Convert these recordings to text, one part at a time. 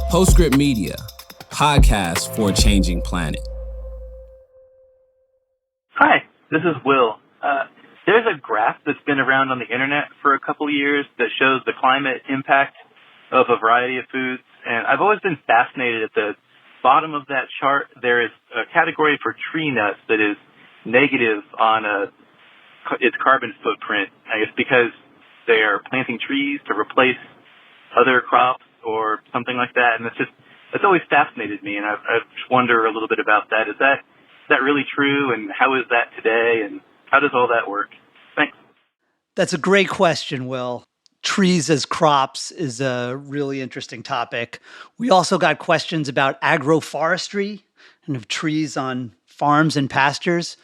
Postscript Media, podcast for a changing planet. Hi, this is Will. There's a graph that's been around on the internet for a couple of years that shows the climate impact of a variety of foods, and I've always been fascinated. At the bottom of that chart, there is a category for tree nuts that is negative on its carbon footprint, I guess because they are planting trees to replace other crops or something like that, and it's always fascinated me, and I just wonder a little bit about that. Is that really true, and how is that today, and how does all that work? Thanks. That's a great question, Will. Trees as crops is a really interesting topic. We also got questions about agroforestry and of trees on farms and pastures.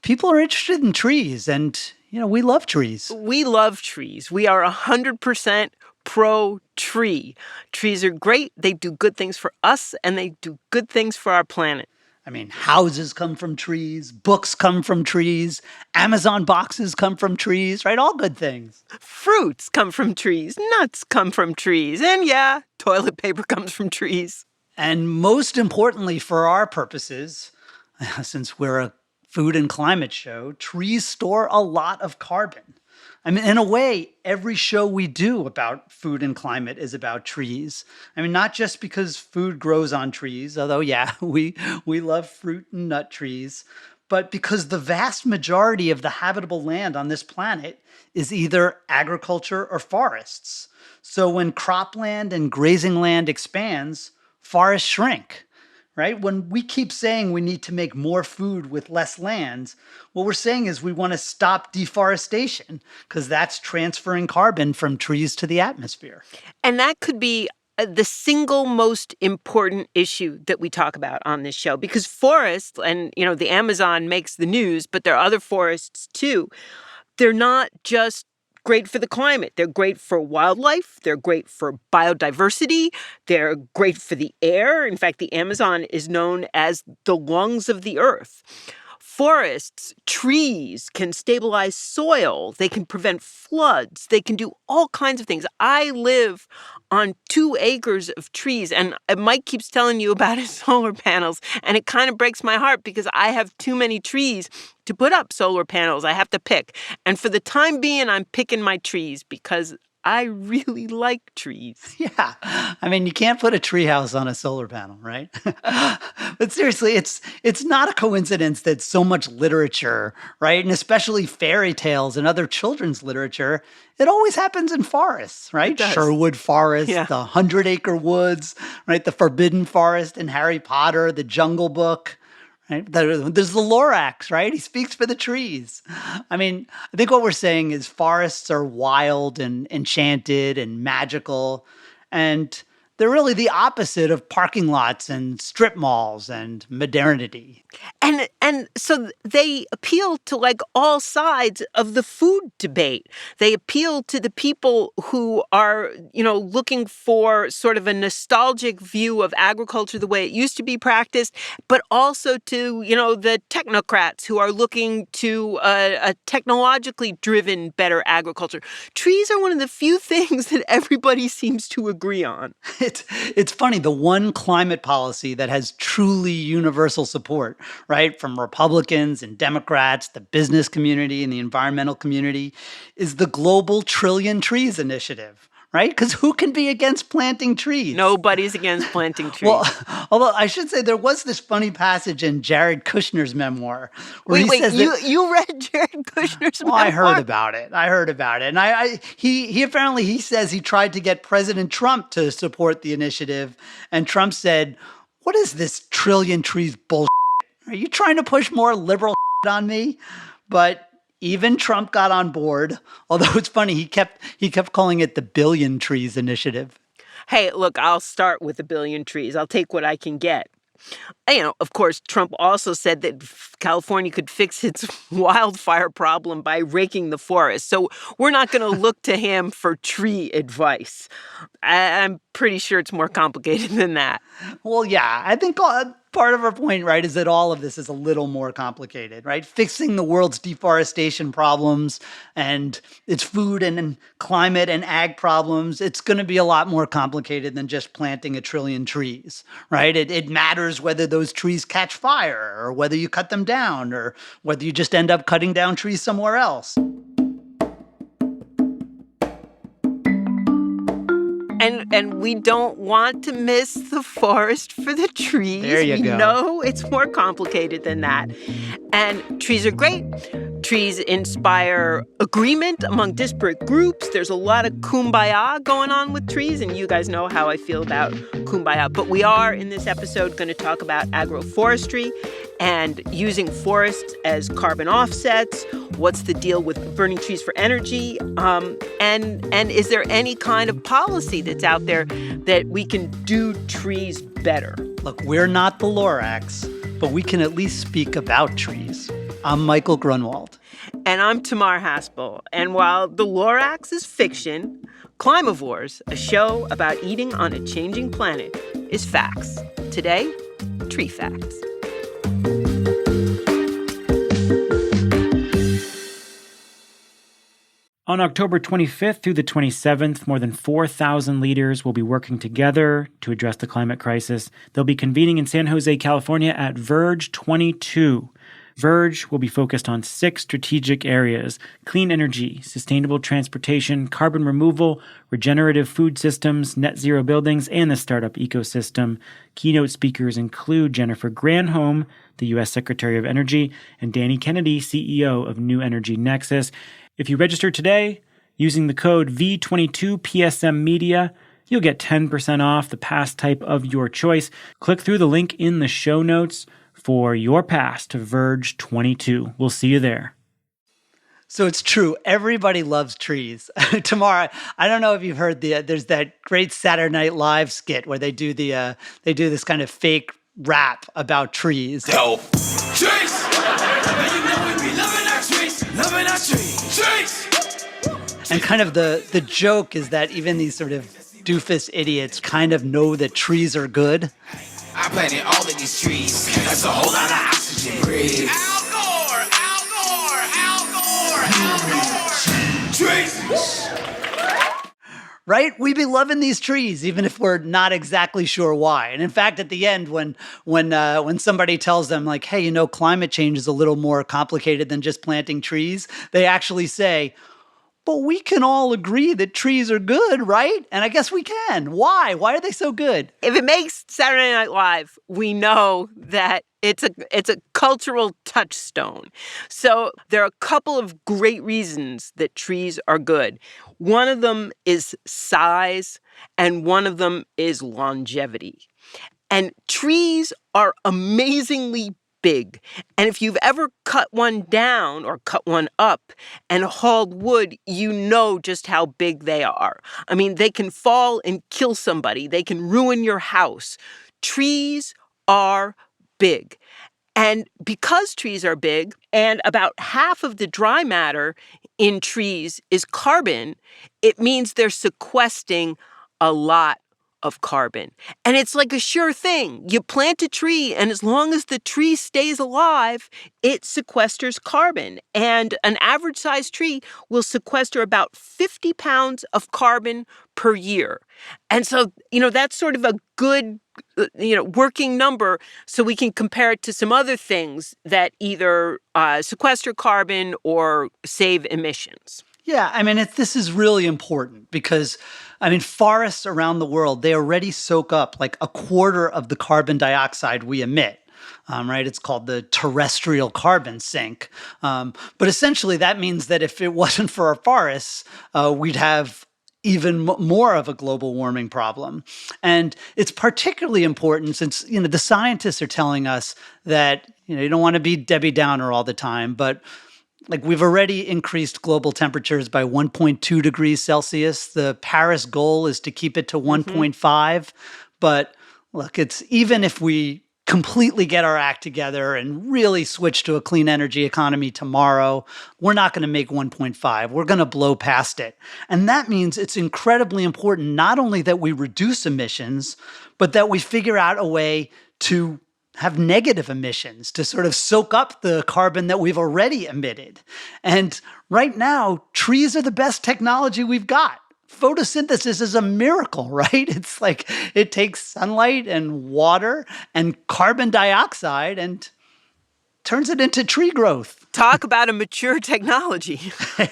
People are interested in trees, and, we love trees. We love trees. We are 100% pro-tree. Trees are great. They do good things for us, and they do good things for our planet. I mean, houses come from trees, books come from trees, Amazon boxes come from trees, right? All good things. Fruits come from trees, nuts come from trees, and toilet paper comes from trees. And most importantly for our purposes, since we're a food and climate show, trees store a lot of carbon. I mean, in a way, every show we do about food and climate is about trees. I mean, not just because food grows on trees, although, we love fruit and nut trees, but because the vast majority of the habitable land on this planet is either agriculture or forests. So when cropland and grazing land expands, forests shrink. Right? When we keep saying we need to make more food with less land, what we're saying is we want to stop deforestation because that's transferring carbon from trees to the atmosphere. And that could be the single most important issue that we talk about on this show, because forests, and the Amazon makes the news, but there are other forests too. They're not just great for the climate. They're great for wildlife. They're great for biodiversity. They're great for the air. In fact, the Amazon is known as the lungs of the earth. Forests, trees can stabilize soil. They can prevent floods. They can do all kinds of things. I live on 2 acres of trees, and Mike keeps telling you about his solar panels, and it kind of breaks my heart because I have too many trees to put up solar panels. I have to pick. And for the time being, I'm picking my trees because I really like trees. Yeah. I mean, you can't put a treehouse on a solar panel, right? But seriously, it's not a coincidence that so much literature, right, and especially fairy tales and other children's literature, it always happens in forests, right? Sherwood Forest, the 100-acre woods, right? The Forbidden Forest in Harry Potter, the Jungle Book. Right? There's the Lorax, right? He speaks for the trees. I mean, I think what we're saying is forests are wild and enchanted and magical, and they're really the opposite of parking lots and strip malls and modernity. And so they appeal to all sides of the food debate. They appeal to the people who are, looking for sort of a nostalgic view of agriculture the way it used to be practiced, but also to, the technocrats who are looking to a technologically driven better agriculture. Trees are one of the few things that everybody seems to agree on. It's funny, the one climate policy that has truly universal support, right, from Republicans and Democrats, the business community and the environmental community, is the Global Trillion Trees Initiative, right? Because who can be against planting trees? Nobody's against planting trees. Well, although I should say there was this funny passage in Jared Kushner's memoir. Where Wait, says you read Jared Kushner's memoir? I heard about it. And he apparently says he tried to get President Trump to support the initiative. And Trump said, "What is this trillion trees bullshit? Are you trying to push more liberal on me?" But even Trump got on board, although it's funny, he kept calling it the Billion Trees Initiative. Hey, look, I'll start with a billion trees. I'll take what I can get. Of course, Trump also said that California could fix its wildfire problem by raking the forest. So we're not going to look to him for tree advice. I'm pretty sure it's more complicated than that. Well, yeah, I think Part of our point, right, is that all of this is a little more complicated, right? Fixing the world's deforestation problems and its food and climate and ag problems, it's going to be a lot more complicated than just planting 1 trillion trees, right? It matters whether those trees catch fire or whether you cut them down or whether you just end up cutting down trees somewhere else. And we don't want to miss the forest for the trees. There you go. We know it's more complicated than that. And trees are great. Trees inspire agreement among disparate groups. There's a lot of kumbaya going on with trees, and you guys know how I feel about kumbaya. But we are, in this episode, going to talk about agroforestry and using forests as carbon offsets. What's the deal with burning trees for energy? And is there any kind of policy that's out there that we can do trees better? Look, we're not the Lorax, but we can at least speak about trees. I'm Michael Grunwald. And I'm Tamar Haspel. And while The Lorax is fiction, Climavores, a show about eating on a changing planet, is facts. Today, tree facts. On October 25th through the 27th, more than 4,000 leaders will be working together to address the climate crisis. They'll be convening in San Jose, California at Verge 22. Verge will be focused on 6 strategic areas: clean energy, sustainable transportation, carbon removal, regenerative food systems, net zero buildings, and the startup ecosystem. Keynote speakers include Jennifer Granholm, the U.S. Secretary of Energy, and Danny Kennedy, CEO of New Energy Nexus. If you register today using the code V22PSMmedia, you'll get 10% off the pass type of your choice. Click through the link in the show notes for your pass to Verge 22. We'll see you there. So it's true. Everybody loves trees. Tamara, I don't know if you've heard there's that great Saturday Night Live skit where they do this kind of fake rap about trees. Yo, trees! And you know we be loving our trees, loving our trees. Trees! And kind of the joke is that even these sort of doofus idiots kind of know that trees are good. I planted all of these trees. That's a whole lot of oxygen. Breathe. Al Gore! Trees! Right? We be loving these trees, even if we're not exactly sure why. And in fact, at the end, when somebody tells them, like, hey, climate change is a little more complicated than just planting trees, they actually say, but we can all agree that trees are good, right? And I guess we can. Why? Why are they so good? If it makes Saturday Night Live, we know that it's a cultural touchstone. So there are a couple of great reasons that trees are good. One of them is size, and one of them is longevity. And trees are amazingly big. And if you've ever cut one down or cut one up and hauled wood, you know just how big they are. I mean, they can fall and kill somebody. They can ruin your house. Trees are big. And because trees are big, and about half of the dry matter in trees is carbon, it means they're sequestering a lot of carbon. And it's like a sure thing. You plant a tree, and as long as the tree stays alive, it sequesters carbon. And an average-sized tree will sequester about 50 pounds of carbon per year. And so, that's sort of a good, working number, so we can compare it to some other things that either sequester carbon or save emissions. Yeah, I mean, this is really important because, forests around the world, they already soak up like a quarter of the carbon dioxide we emit, right? It's called the terrestrial carbon sink. But essentially, that means that if it wasn't for our forests, we'd have even more of a global warming problem. And it's particularly important since, the scientists are telling us that, you don't want to be Debbie Downer all the time, but we've already increased global temperatures by 1.2 degrees Celsius. The Paris goal is to keep it to 1.5. But look, it's even if we completely get our act together and really switch to a clean energy economy tomorrow, we're not going to make 1.5. We're going to blow past it. And that means it's incredibly important not only that we reduce emissions, but that we figure out a way to have negative emissions to sort of soak up the carbon that we've already emitted. And right now, trees are the best technology we've got. Photosynthesis is a miracle, right? It's like it takes sunlight and water and carbon dioxide and turns it into tree growth. Talk about a mature technology.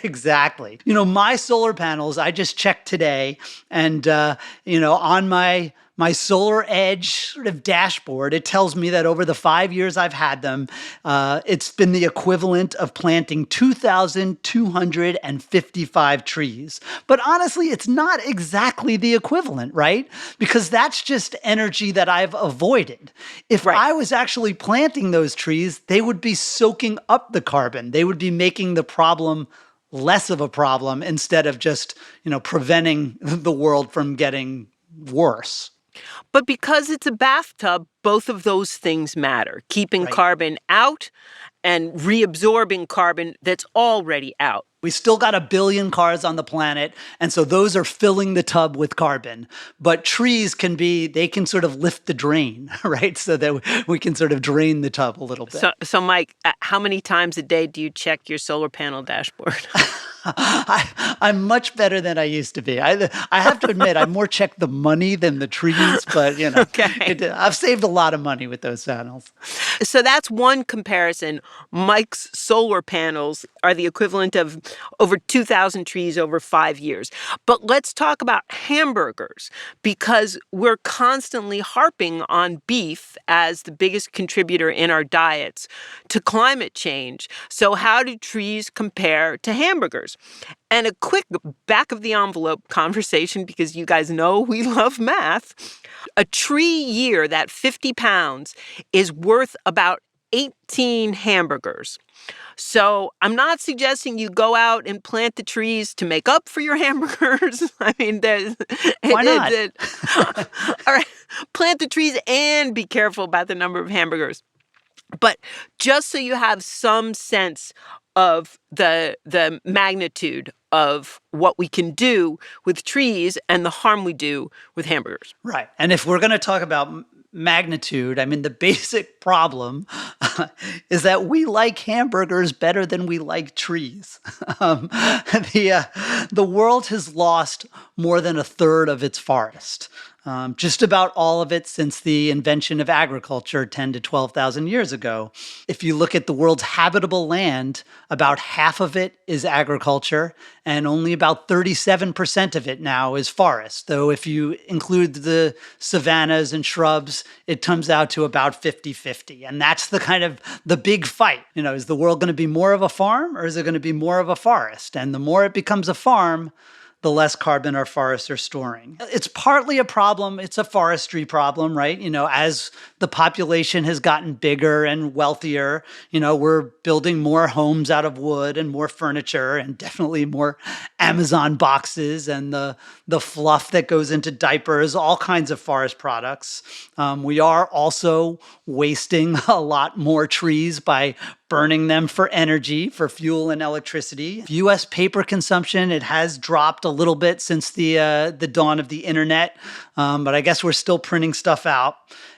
Exactly. My solar panels, I just checked today, and, on my Solar Edge sort of dashboard, it tells me that over the 5 years I've had them, it's been the equivalent of planting 2,255 trees. But honestly, it's not exactly the equivalent, right? Because that's just energy that I've avoided. If I was actually planting those trees, they would be soaking up the carbon. They would be making the problem less of a problem instead of just, preventing the world from getting worse. But because it's a bathtub, both of those things matter. Keeping carbon out and reabsorbing carbon that's already out. We still got 1 billion cars on the planet, and so those are filling the tub with carbon. But trees they can sort of lift the drain, right? So that we can sort of drain the tub a little bit. So Mike, how many times a day do you check your solar panel dashboard? I'm much better than I used to be. I have to admit, I more check the money than the trees, but I've saved a lot of money with those panels. So that's one comparison. Mike's solar panels are the equivalent of over 2,000 trees over 5 years. But let's talk about hamburgers, because we're constantly harping on beef as the biggest contributor in our diets to climate change. So how do trees compare to hamburgers? And a quick back of the envelope conversation, because you guys know we love math. A tree year, that 50 pounds, is worth about 18 hamburgers. So I'm not suggesting you go out and plant the trees to make up for your hamburgers. I mean, why not? All right, plant the trees and be careful about the number of hamburgers. But just so you have some sense of the magnitude of what we can do with trees and the harm we do with hamburgers. Right. And if we're going to talk about magnitude, I mean, the basic problem is that we like hamburgers better than we like trees. The world has lost more than a third of its forest. Just about all of it since the invention of agriculture 10 to 12,000 years ago. If you look at the world's habitable land, about half of it is agriculture, and only about 37% of it now is forest. Though if you include the savannas and shrubs, it comes out to about 50-50. And that's the big fight. Is the world going to be more of a farm, or is it going to be more of a forest? And the more it becomes a farm, the less carbon our forests are storing. It's partly a problem. It's a forestry problem, right? As the population has gotten bigger and wealthier, we're building more homes out of wood and more furniture and definitely more Amazon boxes and the fluff that goes into diapers, all kinds of forest products. We are also wasting a lot more trees by burning them for energy, for fuel and electricity. U.S. paper consumption, it has dropped a little bit since the dawn of the internet, but I guess we're still printing stuff out.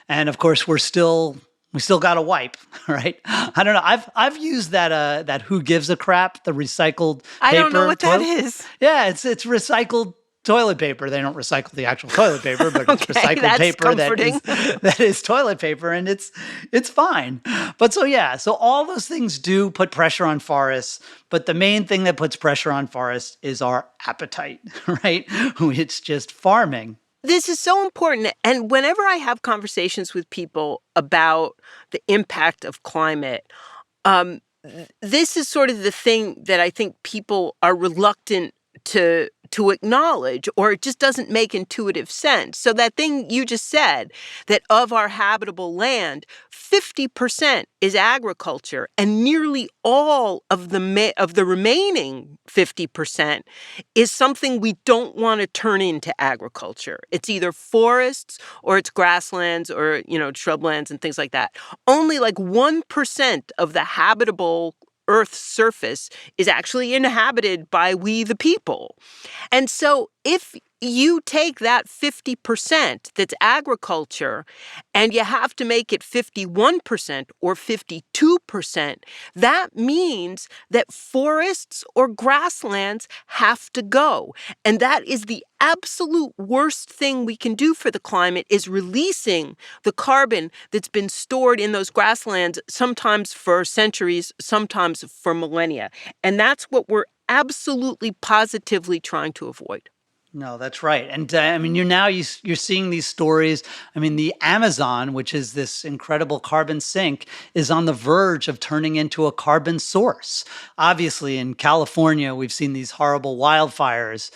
And of course, we still got to wipe, right? I don't know. I've used that Who Gives a Crap, the recycled paper. I don't know what that is. Yeah, it's recycled toilet paper. They don't recycle the actual toilet paper, but it's recycled paper that is toilet paper, and it's fine. But so all those things do put pressure on forests, but the main thing that puts pressure on forests is our appetite, right? It's just farming. This is so important. And whenever I have conversations with people about the impact of climate, this is sort of the thing that I think people are reluctant to acknowledge, or it just doesn't make intuitive sense. So that thing you just said, that of our habitable land, 50% is agriculture, and nearly all of the remaining 50% is something we don't want to turn into agriculture. It's either forests or it's grasslands or, shrublands and things like that. Only like 1% of the habitable Earth's surface is actually inhabited by we the people. And so if you take that 50% that's agriculture and you have to make it 51% or 52%. That means that forests or grasslands have to go. And that is the absolute worst thing we can do for the climate, is releasing the carbon that's been stored in those grasslands, sometimes for centuries, sometimes for millennia. And that's what we're absolutely positively trying to avoid. No, that's right. And I mean, you're seeing these stories. I mean, the Amazon, which is this incredible carbon sink, is on the verge of turning into a carbon source. Obviously, in California, we've seen these horrible wildfires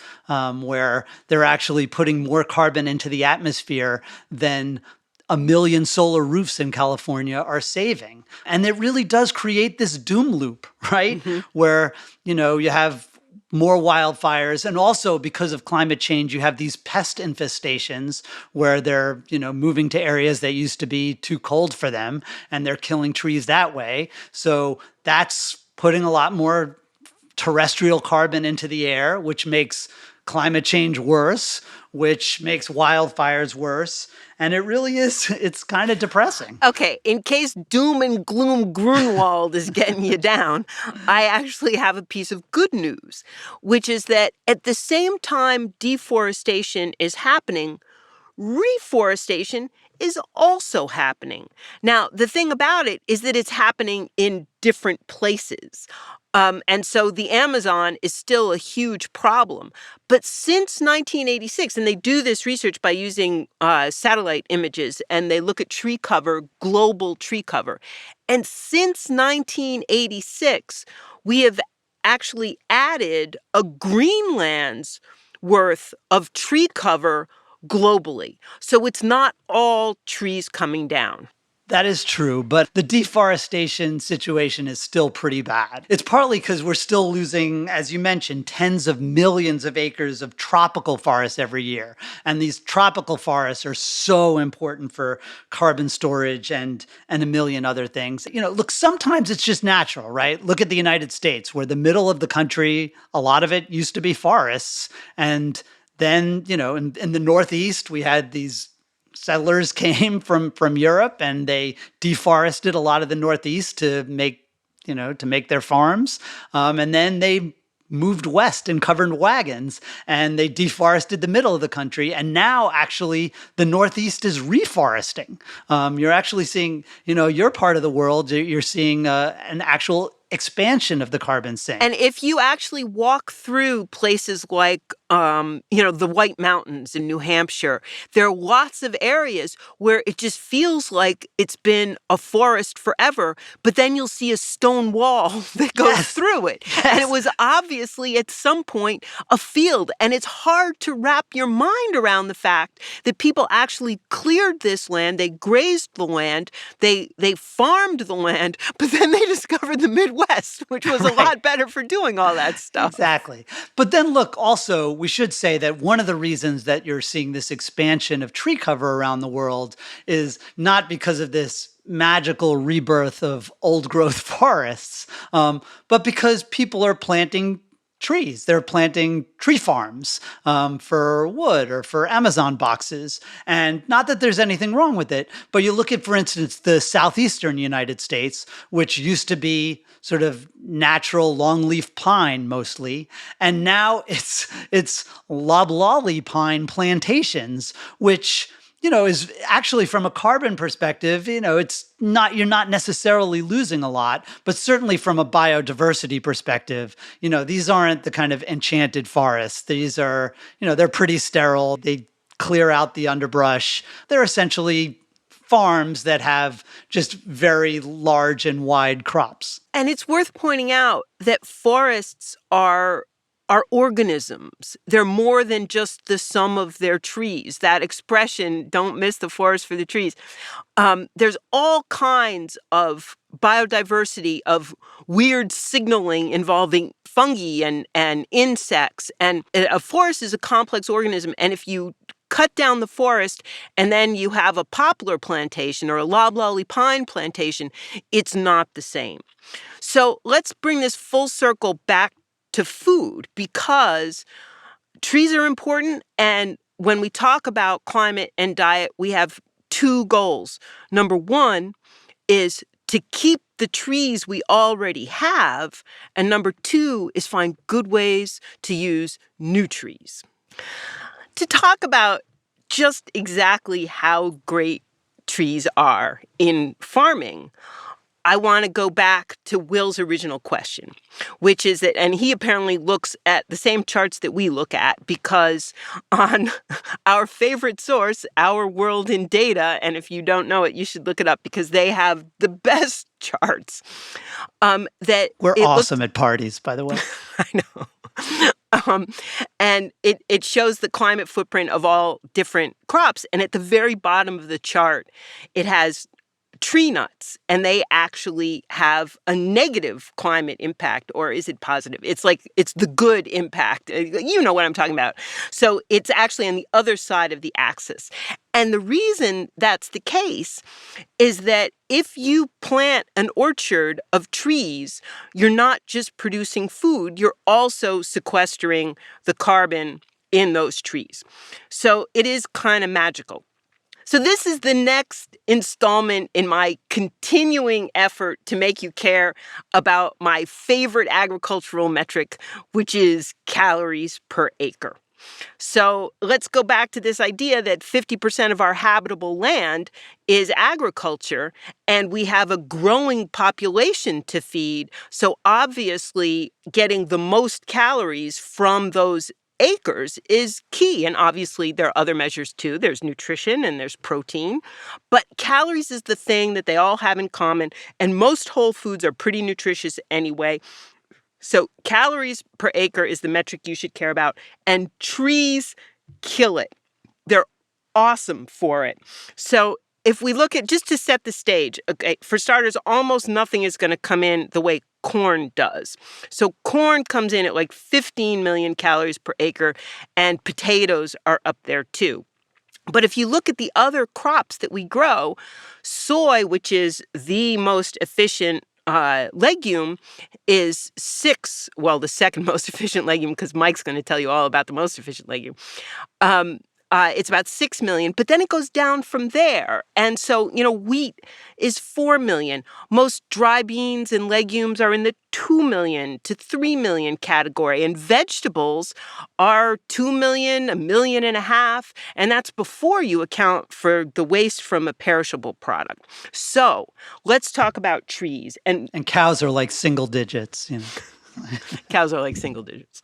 where they're actually putting more carbon into the atmosphere than 1 million solar roofs in California are saving. And it really does create this doom loop, right? Where, you have more wildfires. And also because of climate change, you have these pest infestations where they're, moving to areas that used to be too cold for them, and they're killing trees that way. So that's putting a lot more terrestrial carbon into the air, which makes climate change worse, which makes wildfires worse. And it really is, it's kind of depressing. Okay, in case doom and gloom Grunwald is getting you down, I actually have a piece of good news, which is that at the same time deforestation is happening, reforestation is also happening. Now, the thing about it is that it's happening in different places. And so the Amazon is still a huge problem. But since 1986, and they do this research by using satellite images, and they look at tree cover, global tree cover. And since 1986, we have actually added a Greenland's worth of tree cover globally. So it's not all trees coming down. That is true, but the deforestation situation is still pretty bad. It's partly because we're still losing, as you mentioned, tens of millions of acres of tropical forests every year. And these tropical forests are so important for carbon storage and a million other things. Look, sometimes it's just natural, right? Look at the United States, where the middle of the country, a lot of it used to be forests. And then, in the Northeast, we had these settlers came from Europe, and they deforested a lot of the Northeast to make their farms. And then they moved west in covered wagons, and they deforested the middle of the country. And now actually the Northeast is reforesting. You're actually seeing, your part of the world, you're seeing an actual expansion of the carbon sink. And if you actually walk through places like, the White Mountains in New Hampshire, there are lots of areas where it just feels like it's been a forest forever, but then you'll see a stone wall that goes through it. Yes. And it was obviously at some point a field. And it's hard to wrap your mind around the fact that people actually cleared this land, they grazed the land, they farmed the land, but then they discovered the Midwest, which was a lot better for doing all that stuff. Exactly. But then look, also, we should say that one of the reasons that you're seeing this expansion of tree cover around the world is not because of this magical rebirth of old growth forests, but because people are planting trees. They're planting tree farms for wood or for Amazon boxes. And not that there's anything wrong with it, but you look at, for instance, the southeastern United States, which used to be sort of natural longleaf pine mostly. And now it's loblolly pine plantations, which is actually, from a carbon perspective, it's not, you're not necessarily losing a lot, but certainly from a biodiversity perspective, these aren't the kind of enchanted forests. These are, they're pretty sterile. They clear out the underbrush. They're essentially farms that have just very large and wide crops. And it's worth pointing out that forests are organisms. They're more than just the sum of their trees. That expression, don't miss the forest for the trees. There's all kinds of biodiversity, of weird signaling involving fungi and insects. And a forest is a complex organism. And if you cut down the forest and then you have a poplar plantation or a loblolly pine plantation, it's not the same. So let's bring this full circle back to food, because trees are important. And when we talk about climate and diet, we have two goals. Number one is to keep the trees we already have. And number two is find good ways to use new trees. To talk about just exactly how great trees are in farming, I want to go back to Will's original question, which is that, and he apparently looks at the same charts that we look at, because on our favorite source, Our World in Data, and if you don't know it, you should look it up because they have the best charts. We're awesome at parties, by the way. I know. And it shows the climate footprint of all different crops. And at the very bottom of the chart, it has tree nuts, and they actually have a negative climate impact, or is it positive? It's the good impact. You know what I'm talking about. So it's actually on the other side of the axis. And the reason that's the case is that if you plant an orchard of trees, you're not just producing food, you're also sequestering the carbon in those trees. So it is kind of magical. So this is the next installment in my continuing effort to make you care about my favorite agricultural metric, which is calories per acre. So let's go back to this idea that 50% of our habitable land is agriculture, and we have a growing population to feed. So obviously, getting the most calories from those acres is key. And obviously, there are other measures too. There's nutrition and there's protein. But calories is the thing that they all have in common. And most whole foods are pretty nutritious anyway. So calories per acre is the metric you should care about. And trees kill it. They're awesome for it. So if we look at, just to set the stage, okay, for starters, almost nothing is going to come in the way corn does. So corn comes in at like 15 million calories per acre, and potatoes are up there too. But if you look at the other crops that we grow, soy, which is the most efficient legume, is the second most efficient legume, because Mike's going to tell you all about the most efficient legume. It's about 6 million, but then it goes down from there. And so, wheat is 4 million. Most dry beans and legumes are in the 2 million to 3 million category. And vegetables are 2 million, 1.5 million. And that's before you account for the waste from a perishable product. So let's talk about trees. And cows are like single digits, Cows are like single digits.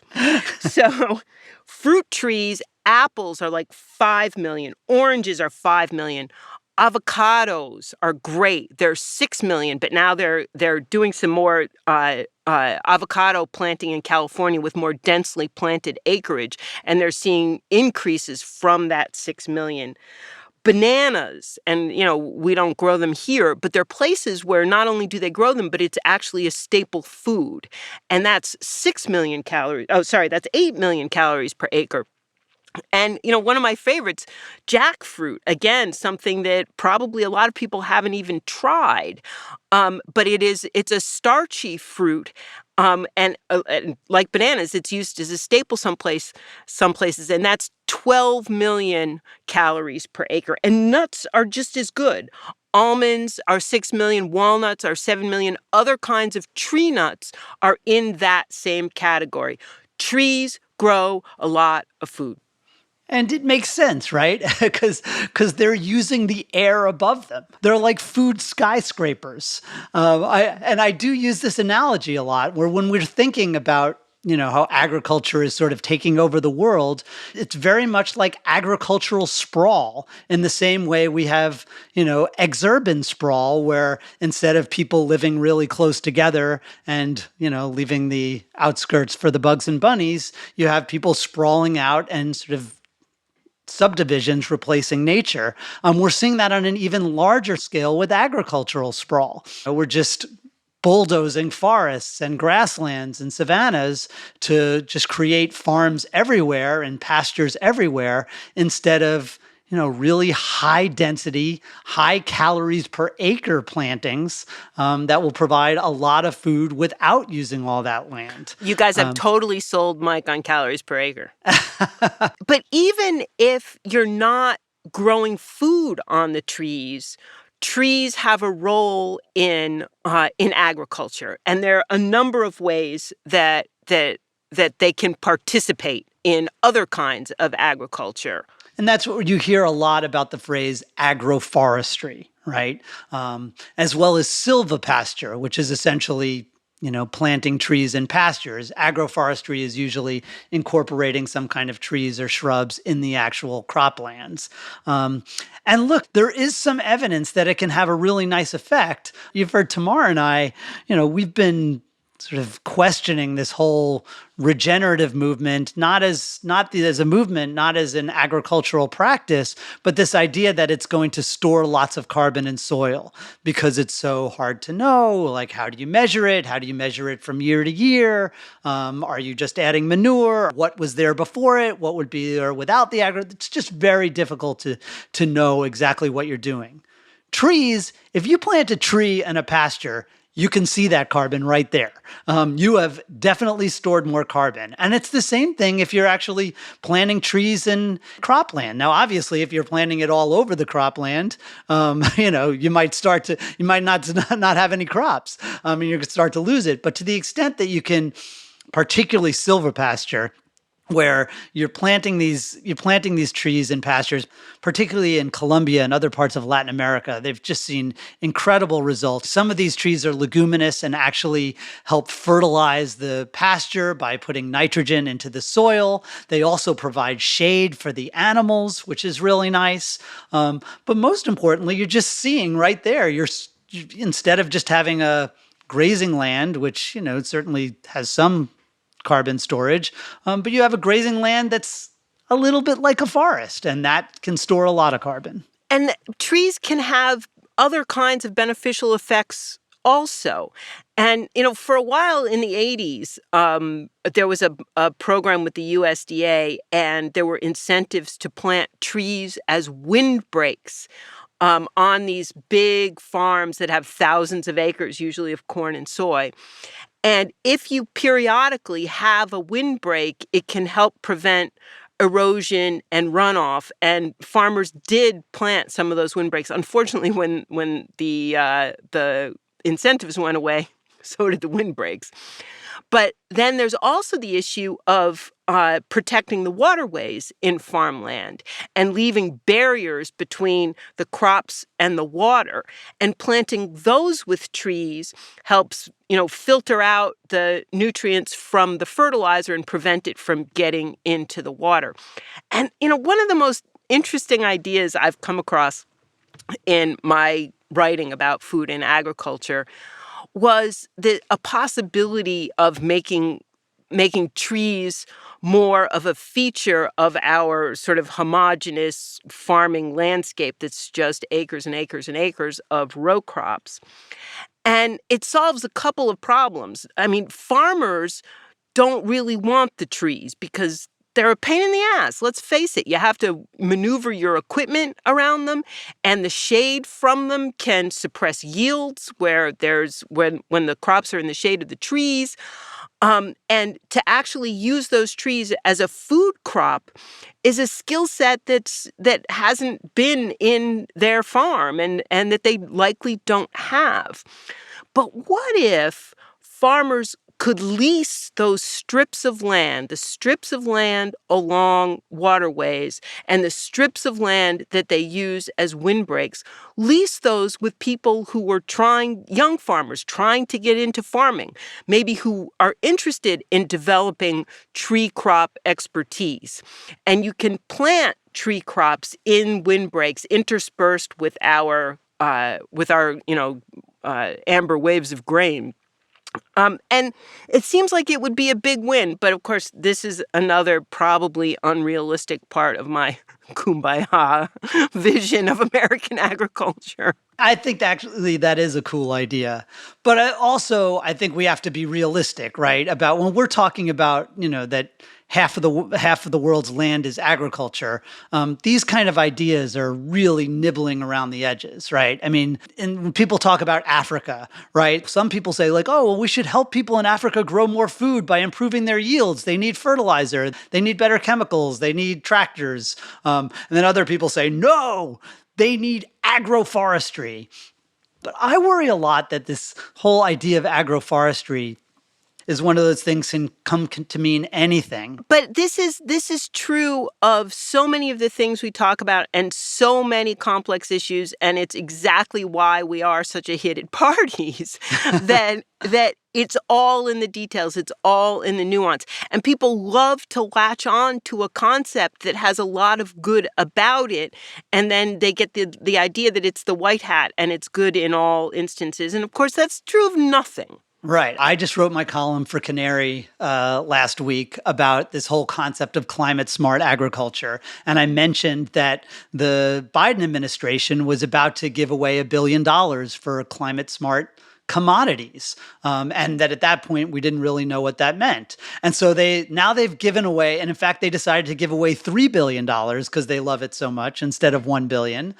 So fruit trees, apples are like 5 million. Oranges are 5 million. Avocados are great. They're 6 million, but now they're doing some more avocado planting in California with more densely planted acreage, and they're seeing increases from that 6 million. Bananas, and we don't grow them here, but there are places where not only do they grow them, but it's actually a staple food. And that's 6 million calories. Oh, sorry, that's 8 million calories per acre. And, one of my favorites, jackfruit, again, something that probably a lot of people haven't even tried. But it's a starchy fruit. And like bananas, it's used as a staple some places, and that's 12 million calories per acre. And nuts are just as good. Almonds are 6 million, walnuts are 7 million. Other kinds of tree nuts are in that same category. Trees grow a lot of food. And it makes sense, right? Because they're using the air above them. They're like food skyscrapers. I do use this analogy a lot, where when we're thinking about how agriculture is sort of taking over the world, it's very much like agricultural sprawl, in the same way we have, exurban sprawl, where instead of people living really close together and, leaving the outskirts for the bugs and bunnies, you have people sprawling out and sort of subdivisions replacing nature. We're seeing that on an even larger scale with agricultural sprawl. We're just bulldozing forests and grasslands and savannas to just create farms everywhere and pastures everywhere, instead of really high density, high calories per acre plantings that will provide a lot of food without using all that land. You guys have totally sold Mike on calories per acre. But even if you're not growing food on the trees, trees have a role in agriculture, and there are a number of ways that they can participate in other kinds of agriculture. And that's what you hear a lot about the phrase agroforestry, right? As well as silvopasture, which is essentially planting trees in pastures. Agroforestry is usually incorporating some kind of trees or shrubs in the actual croplands. And look, there is some evidence that it can have a really nice effect. You've heard Tamar and I, we've been sort of questioning this whole regenerative movement, not as a movement, not as an agricultural practice, but this idea that it's going to store lots of carbon in soil because it's so hard to know. Like, how do you measure it? How do you measure it from year to year? Are you just adding manure? What was there before it? What would be there without the It's just very difficult to know exactly what you're doing. Trees, if you plant a tree in a pasture, you can see that carbon right there. You have definitely stored more carbon. And it's the same thing if you're actually planting trees in cropland. Now, obviously, if you're planting it all over the cropland, you might not have any crops. And you could start to lose it. But to the extent that you can, particularly silvopasture, where you're planting these trees in pastures, particularly in Colombia and other parts of Latin America. They've just seen incredible results. Some of these trees are leguminous and actually help fertilize the pasture by putting nitrogen into the soil. They also provide shade for the animals, which is really nice. But most importantly, you're just seeing right there, instead of just having a grazing land, which, certainly has some carbon storage, but you have a grazing land that's a little bit like a forest, and that can store a lot of carbon. And trees can have other kinds of beneficial effects also. And, for a while in the 80s, there was a program with the USDA, and there were incentives to plant trees as windbreaks on these big farms that have thousands of acres, usually of corn and soy. And if you periodically have a windbreak, it can help prevent erosion and runoff. And farmers did plant some of those windbreaks. Unfortunately, when the incentives went away, so did the windbreaks. But then there's also the issue of protecting the waterways in farmland and leaving barriers between the crops and the water. And planting those with trees helps, filter out the nutrients from the fertilizer and prevent it from getting into the water. And, one of the most interesting ideas I've come across in my writing about food and agriculture was a possibility of making trees more of a feature of our sort of homogeneous farming landscape that's just acres and acres and acres of row crops. And it solves a couple of problems. I mean, farmers don't really want the trees because they're a pain in the ass. Let's face it. You have to maneuver your equipment around them, and the shade from them can suppress yields when the crops are in the shade of the trees. And to actually use those trees as a food crop is a skill set that hasn't been in their farm and that they likely don't have. But what if farmers could lease those strips of land, the strips of land along waterways and the strips of land that they use as windbreaks, lease those with people who were young farmers trying to get into farming, maybe who are interested in developing tree crop expertise. And you can plant tree crops in windbreaks interspersed with our amber waves of grain. And it seems like it would be a big win. But of course, this is another probably unrealistic part of my kumbaya vision of American agriculture. I think actually that is a cool idea. But I think we have to be realistic, right? About when we're talking about, that half of the world's land is agriculture. These kind of ideas are really nibbling around the edges, right? I mean, and when people talk about Africa, right? Some people say like, oh, well, we should help people in Africa grow more food by improving their yields. They need fertilizer. They need better chemicals. They need tractors. And then other people say, no, they need agroforestry. But I worry a lot that this whole idea of agroforestry is one of those things can come to mean anything. But this is true of so many of the things we talk about and so many complex issues, and it's exactly why we are such a hit at parties that it's all in the details, it's all in the nuance. And people love to latch on to a concept that has a lot of good about it, and then they get the idea that it's the white hat and it's good in all instances. And of course, that's true of nothing. Right. I just wrote my column for Canary last week about this whole concept of climate smart agriculture. And I mentioned that the Biden administration was about to give away $1 billion for climate smart commodities. And that at that point, we didn't really know what that meant. And so they've given away, and in fact, they decided to give away $3 billion because they love it so much instead of $1 billion.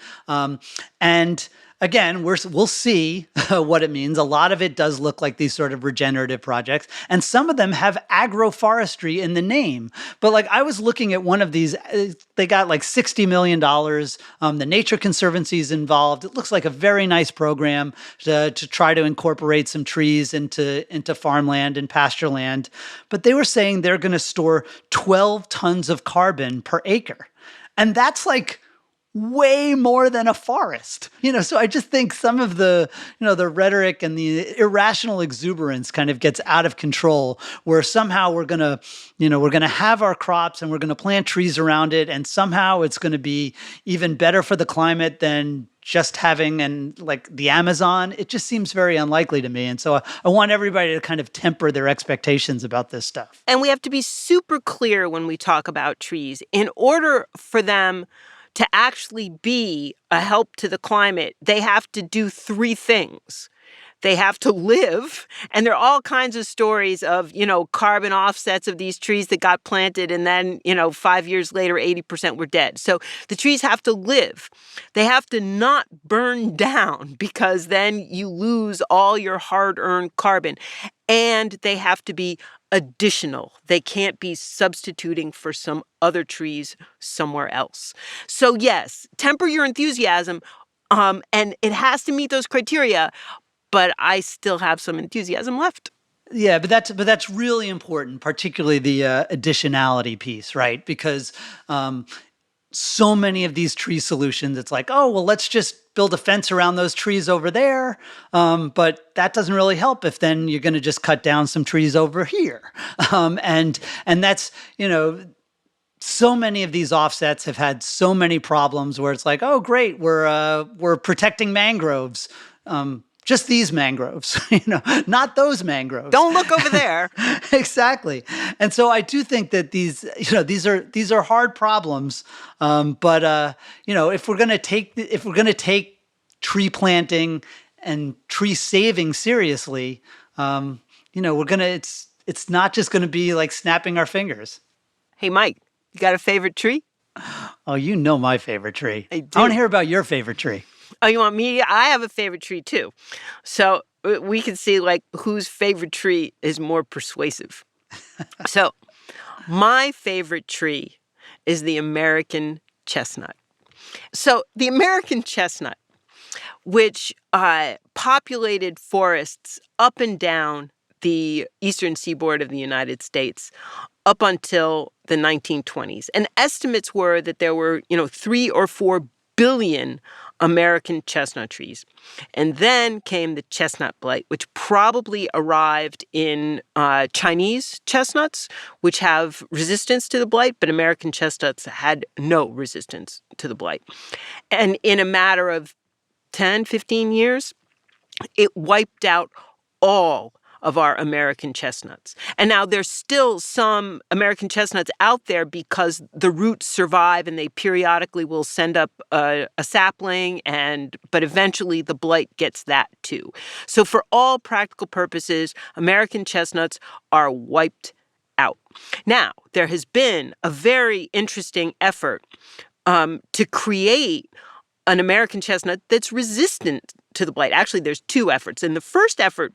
And again, we'll see what it means. A lot of it does look like these sort of regenerative projects, and some of them have agroforestry in the name. But like I was looking at one of these, they got like $60 million. The Nature Conservancy is involved. It looks like a very nice program to try to incorporate some trees into farmland and pasture land. But they were saying they're going to store 12 tons of carbon per acre. And that's like way more than a forest, so I just think some of the, the rhetoric and the irrational exuberance kind of gets out of control, where somehow we're going to have our crops and we're going to plant trees around it. And somehow it's going to be even better for the climate than just having like the Amazon. It just seems very unlikely to me. And so I want everybody to kind of temper their expectations about this stuff. And we have to be super clear when we talk about trees. In order for them to actually be a help to the climate, they have to do three things. They have to live, and there are all kinds of stories of, carbon offsets of these trees that got planted, and then, 5 years later, 80% were dead. So the trees have to live. They have to not burn down, because then you lose all your hard-earned carbon. And they have to be additional. They can't be substituting for some other trees somewhere else. So yes, temper your enthusiasm, and it has to meet those criteria, but I still have some enthusiasm left. Yeah, but that's really important, particularly the additionality piece, right? Because so many of these tree solutions, it's like, oh, well, let's just build a fence around those trees over there. But that doesn't really help if then you're going to just cut down some trees over here. And that's, so many of these offsets have had so many problems where it's like, oh, great, we're protecting mangroves. Just these mangroves, not those mangroves. Don't look over there. Exactly. And so I do think that these are hard problems. But if we're going to take tree planting and tree saving seriously, it's not just going to be like snapping our fingers. Hey, Mike, you got a favorite tree? Oh, my favorite tree. I do. I want to hear about your favorite tree. Oh, you want me? I have a favorite tree too. So we can see like whose favorite tree is more persuasive. So my favorite tree is the American chestnut. So the American chestnut, which populated forests up and down the eastern seaboard of the United States up until the 1920s. And estimates were that there were, 3 or 4 billion American chestnut trees. And then came the chestnut blight, which probably arrived in Chinese chestnuts, which have resistance to the blight, but American chestnuts had no resistance to the blight. And in a matter of 10, 15 years, it wiped out all of our American chestnuts. And now there's still some American chestnuts out there because the roots survive and they periodically will send up a sapling, but eventually the blight gets that too. So for all practical purposes, American chestnuts are wiped out. Now, there has been a very interesting effort to create an American chestnut that's resistant to the blight. Actually, there's two efforts. And the first effort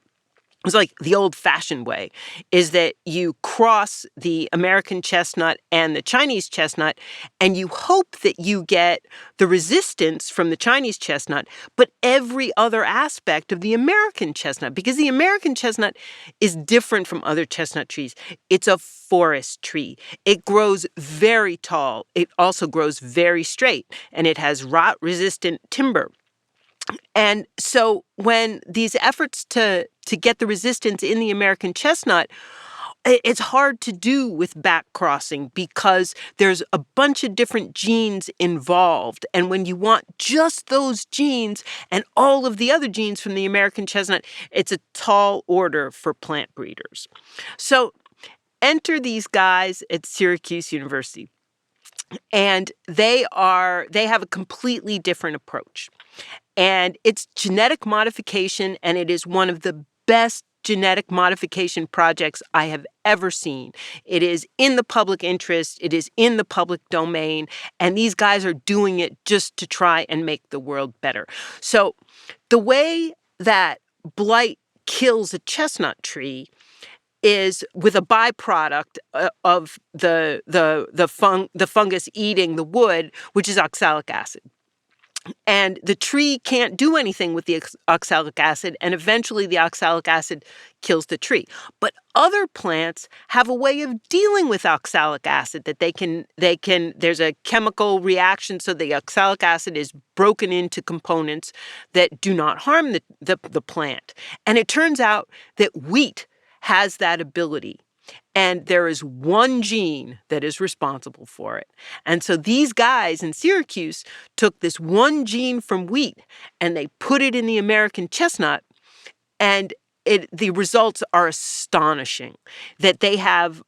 was like the old-fashioned way, is that you cross the American chestnut and the Chinese chestnut, and you hope that you get the resistance from the Chinese chestnut, but every other aspect of the American chestnut, because the American chestnut is different from other chestnut trees. It's a forest tree. It grows very tall. It also grows very straight, and it has rot-resistant timber. And so when these efforts to get the resistance in the American chestnut, it's hard to do with back crossing because there's a bunch of different genes involved. And when you want just those genes and all of the other genes from the American chestnut, it's a tall order for plant breeders. So enter these guys at Syracuse University. And they have a completely different approach. And it's genetic modification, and it is one of the best genetic modification projects I have ever seen. It is in the public interest. It is in the public domain. And these guys are doing it just to try and make the world better. So the way that blight kills a chestnut tree is with a byproduct of the fungus eating the wood, which is oxalic acid. And the tree can't do anything with the oxalic acid, and eventually the oxalic acid kills the tree. But other plants have a way of dealing with oxalic acid that there's a chemical reaction so the oxalic acid is broken into components that do not harm the plant. And it turns out that wheat has that ability. And there is one gene that is responsible for it. And so these guys in Syracuse took this one gene from wheat and they put it in the American chestnut, and the results are astonishing. That they have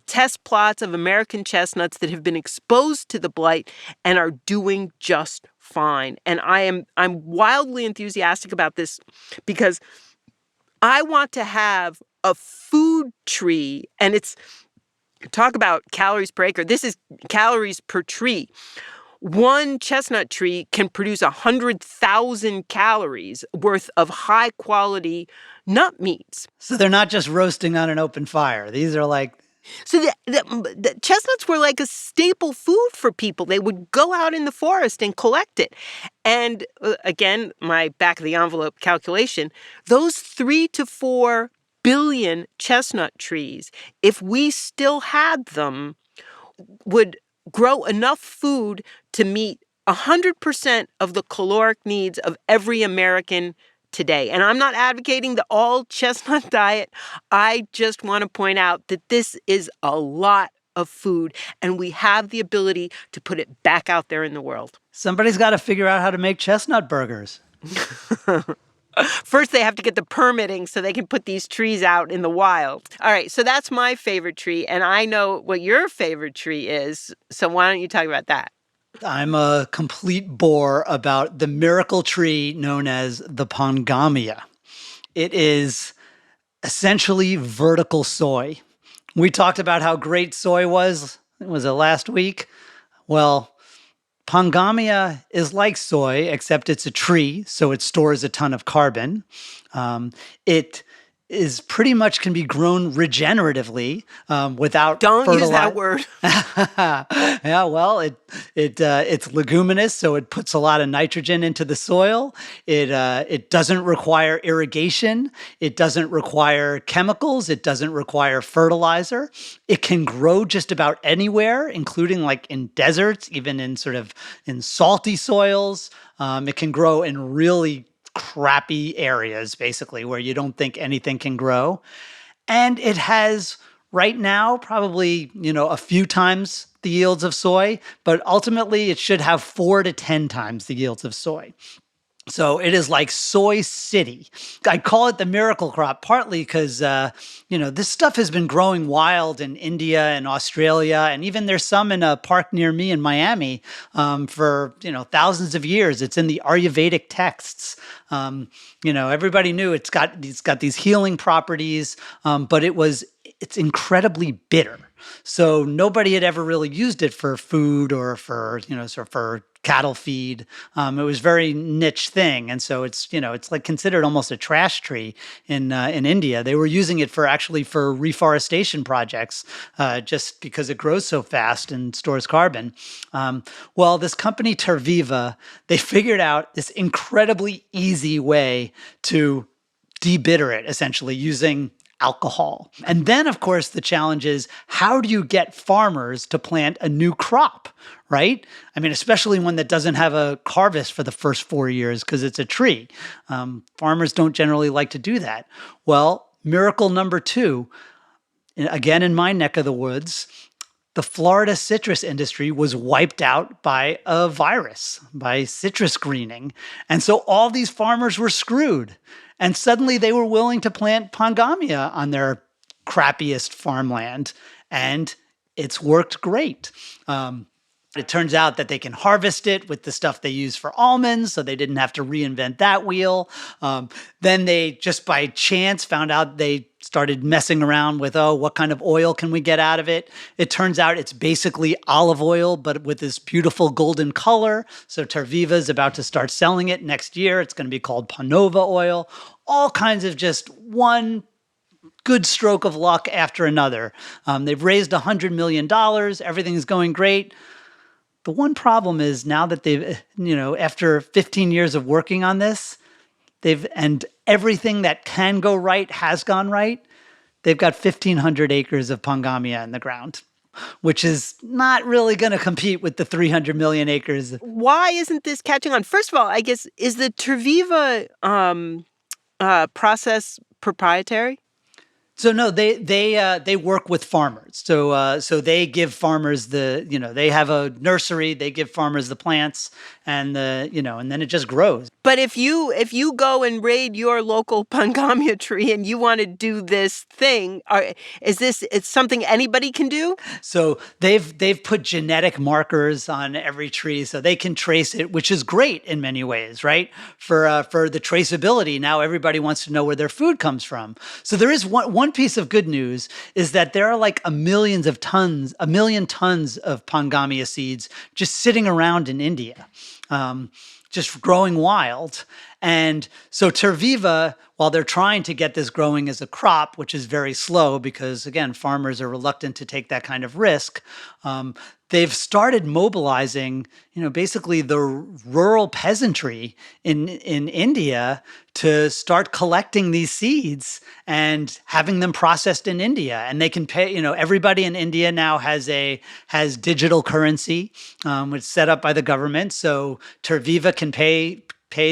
test plots of American chestnuts that have been exposed to the blight and are doing just fine. And I'm wildly enthusiastic about this because I want to have a food tree, and it's, talk about calories per acre. This is calories per tree. One chestnut tree can produce 100,000 calories worth of high quality nut meats. So they're not just roasting on an open fire. These are like... So the chestnuts were like a staple food for people. They would go out in the forest and collect it. And again, my back of the envelope calculation, those 3 to 4 billion chestnut trees, if we still had them, would grow enough food to meet 100% of the caloric needs of every American today. And I'm not advocating the all chestnut diet. I just want to point out that this is a lot of food, and we have the ability to put it back out there in the world. Somebody's got to figure out how to make chestnut burgers. First, they have to get the permitting so they can put these trees out in the wild. All right, so that's my favorite tree, and I know what your favorite tree is, so why don't you talk about that? I'm a complete bore about the miracle tree known as the Pongamia. It is essentially vertical soy. We talked about how great soy was it last week? Well, Pongamia is like soy, except it's a tree, so it stores a ton of carbon. It is pretty much can be grown regeneratively without Don't use that word. Yeah, well, it's leguminous, so it puts a lot of nitrogen into the soil. It doesn't require irrigation. It doesn't require chemicals. It doesn't require fertilizer. It can grow just about anywhere, including like in deserts, even in in salty soils. It can grow in really crappy areas, basically, where you don't think anything can grow. And it has right now probably, a few times the yields of soy, but ultimately it should have 4 to 10 times the yields of soy. So it is like Soy City. I call it the miracle crop, partly because, this stuff has been growing wild in India and Australia, and even there's some in a park near me in Miami for, thousands of years. It's in the Ayurvedic texts. Everybody knew it's got these healing properties, but it's incredibly bitter. So nobody had ever really used it for food or for, sort of for cattle feed. It was a very niche thing. And so it's like considered almost a trash tree in India. They were using it for reforestation projects just because it grows so fast and stores carbon. Well, this company Terviva, they figured out this incredibly easy way to debitter it, essentially using alcohol. And then, of course, the challenge is, how do you get farmers to plant a new crop, right? I mean, especially one that doesn't have a harvest for the first 4 years because it's a tree. Farmers don't generally like to do that. Well, miracle number 2, again in my neck of the woods, the Florida citrus industry was wiped out by a virus, by citrus greening. And so all these farmers were screwed. And suddenly they were willing to plant pongamia on their crappiest farmland. And it's worked great. It turns out that they can harvest it with the stuff they use for almonds, so they didn't have to reinvent that wheel. Then they, just by chance, found out they started messing around with, what kind of oil can we get out of it? It turns out it's basically olive oil, but with this beautiful golden color. So Terviva is about to start selling it next year. It's going to be called Panova oil. All kinds of just one good stroke of luck after another. They've raised $100 million. Everything's going great. The one problem is now that they've, after 15 years of working on this, and everything that can go right has gone right, they've got 1,500 acres of pongamia in the ground, which is not really going to compete with the 300 million acres. Why isn't this catching on? First of all, I guess, is the Terviva process proprietary? So no, they work with farmers. So they give farmers they have a nursery. They give farmers the plants, and and then it just grows. But if you go and raid your local pongamia tree and you want to do this thing, it's something anybody can do? So they've put genetic markers on every tree so they can trace it, which is great in many ways, right? For the traceability, now everybody wants to know where their food comes from. So there is one piece of good news is that there are like a million tons of pongamia seeds just sitting around in India. Just growing wild. And so Terviva, while they're trying to get this growing as a crop, which is very slow because, again, farmers are reluctant to take that kind of risk, they've started mobilizing, basically the rural peasantry in India to start collecting these seeds and having them processed in India. And they can pay, everybody in India now has digital currency. It's set up by the government. So Terviva can pay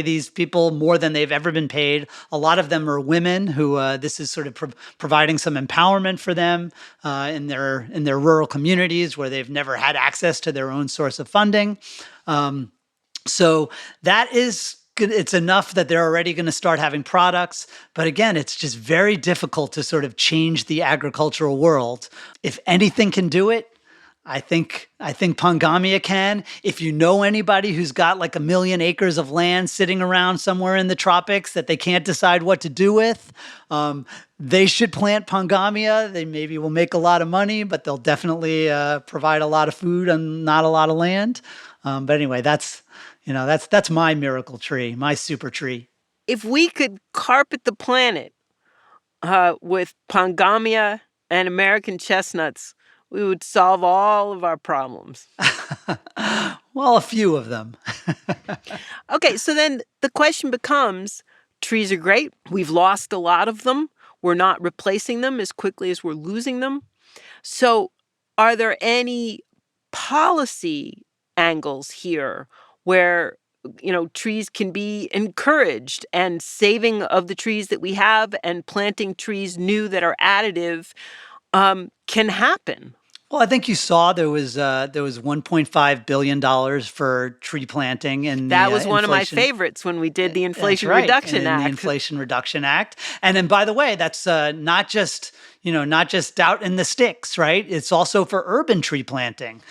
these people more than they've ever been paid. A lot of them are women who this is sort of providing some empowerment for them in their rural communities where they've never had access to their own source of funding. So that is good. It's enough that they're already going to start having products. But again, it's just very difficult to sort of change the agricultural world. If anything can do it, I think pongamia can. If you know anybody who's got like 1 million acres of land sitting around somewhere in the tropics that they can't decide what to do with, they should plant pongamia. They maybe will make a lot of money, but they'll definitely provide a lot of food and not a lot of land. But anyway, that's my miracle tree, my super tree. If we could carpet the planet with pongamia and American chestnuts, we would solve all of our problems. Well, a few of them. Okay, so then the question becomes, trees are great. We've lost a lot of them. We're not replacing them as quickly as we're losing them. So are there any policy angles here where, trees can be encouraged and saving of the trees that we have and planting trees new that are additive can happen? Well, I think you saw there was $1.5 billion for tree planting, and that was one of my favorites when we did the Inflation Reduction Act. The Inflation Reduction Act, and then by the way, that's not just out in the sticks, right? It's also for urban tree planting,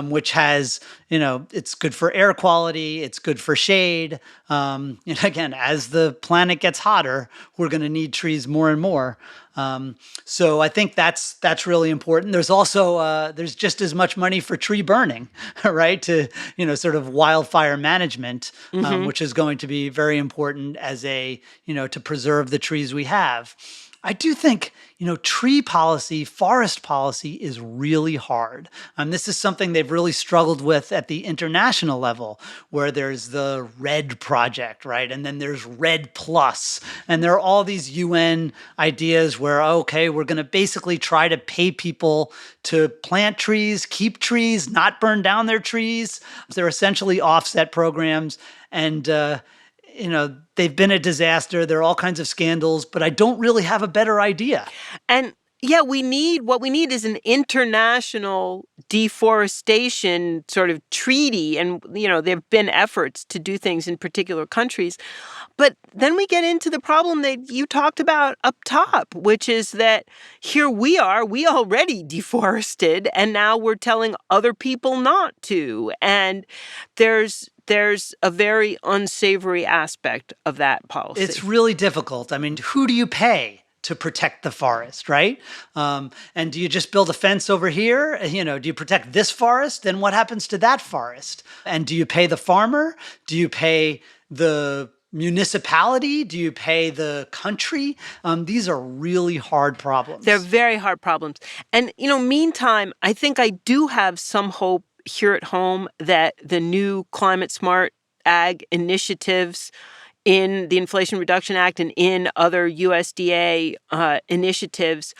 which has, it's good for air quality, it's good for shade. Again, as the planet gets hotter, we're going to need trees more and more. So I think that's really important. There's also there's just as much money for tree burning, right? To sort of wildfire management, which is going to be very important as to preserve the trees we have. I do think, tree policy, forest policy is really hard. This is something they've really struggled with at the international level, where there's the RED project, right? And then there's RED Plus. And there are all these UN ideas where, okay, we're going to basically try to pay people to plant trees, keep trees, not burn down their trees. They're essentially offset programs. And, they've been a disaster. There are all kinds of scandals, but I don't really have a better idea. And what we need is an international deforestation sort of treaty. And, there have been efforts to do things in particular countries. But then we get into the problem that you talked about up top, which is that here we already deforested, and now we're telling other people not to. And there's a very unsavory aspect of that policy. It's really difficult. I mean, who do you pay to protect the forest, right? And do you just build a fence over here? Do you protect this forest? Then what happens to that forest? And do you pay the farmer? Do you pay the municipality? Do you pay the country? These are really hard problems. They're very hard problems. And, meantime, I think I do have some hope here at home that the new climate smart ag initiatives in the Inflation Reduction Act and in other USDA initiatives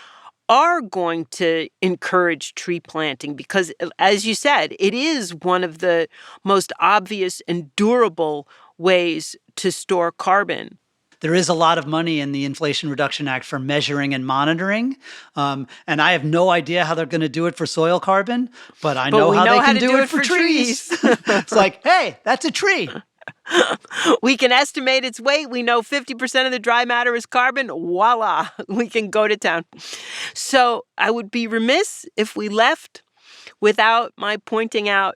are going to encourage tree planting because, as you said, it is one of the most obvious and durable ways to store carbon. There is a lot of money in the Inflation Reduction Act for measuring and monitoring. And I have no idea how they're going to do it for soil carbon, but I know how they can do it for trees. It's like, hey, that's a tree. We can estimate its weight. We know 50% of the dry matter is carbon. Voila, we can go to town. So I would be remiss if we left without my pointing out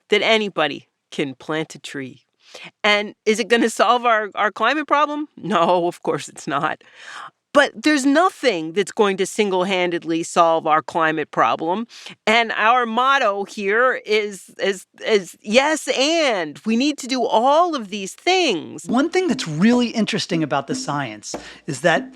that anybody can plant a tree. And is it going to solve our climate problem? No, of course it's not. But there's nothing that's going to single-handedly solve our climate problem. And our motto here is yes, and we need to do all of these things. One thing that's really interesting about the science is that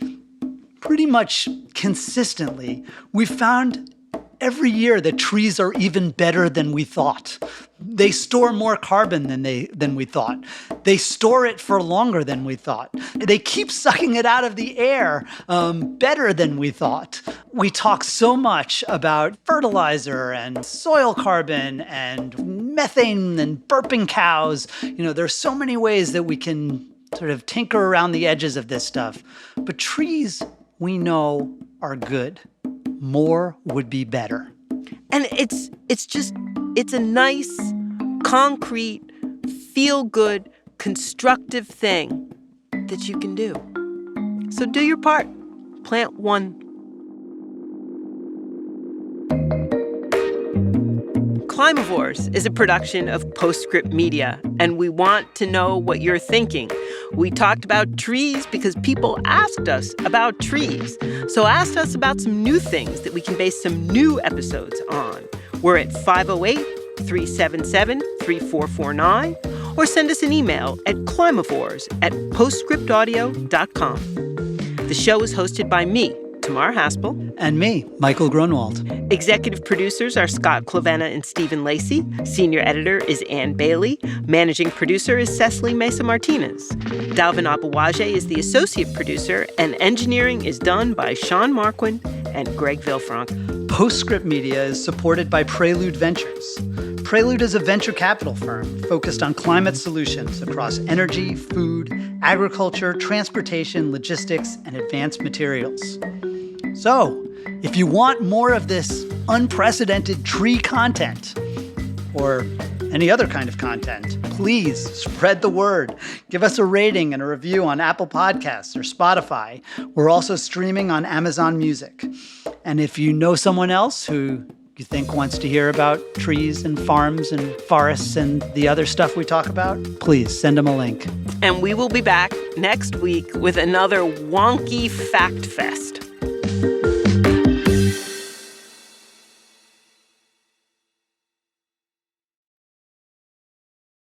pretty much consistently, we found every year that trees are even better than we thought. They store more carbon than we thought. They store it for longer than we thought. They keep sucking it out of the air better than we thought. We talk so much about fertilizer and soil carbon and methane and burping cows. There's so many ways that we can sort of tinker around the edges of this stuff. But trees, we know, are good. More would be better. And it's a nice, concrete, feel-good, constructive thing that you can do. So do your part. Plant one. Climavores is a production of Postscript Media, and we want to know what you're thinking. We talked about trees because people asked us about trees. So ask us about some new things that we can base some new episodes on. We're at 508-377-3449, or send us an email at climavores@postscriptaudio.com. The show is hosted by me, Tamar Haspel. And me, Michael Grunwald. Executive producers are Scott Clavenna and Stephen Lacey. Senior editor is Ann Bailey. Managing producer is Cecily Mesa-Martinez. Dalvin Abawaje is the associate producer, and engineering is done by Sean Marquin and Greg Villefranc. Postscript Media is supported by Prelude Ventures. Prelude is a venture capital firm focused on climate solutions across energy, food, agriculture, transportation, logistics, and advanced materials. So, if you want more of this unprecedented tree content or any other kind of content, please spread the word. Give us a rating and a review on Apple Podcasts or Spotify. We're also streaming on Amazon Music. And if you know someone else who you think wants to hear about trees and farms and forests and the other stuff we talk about, please send them a link. And we will be back next week with another wonky fact fest.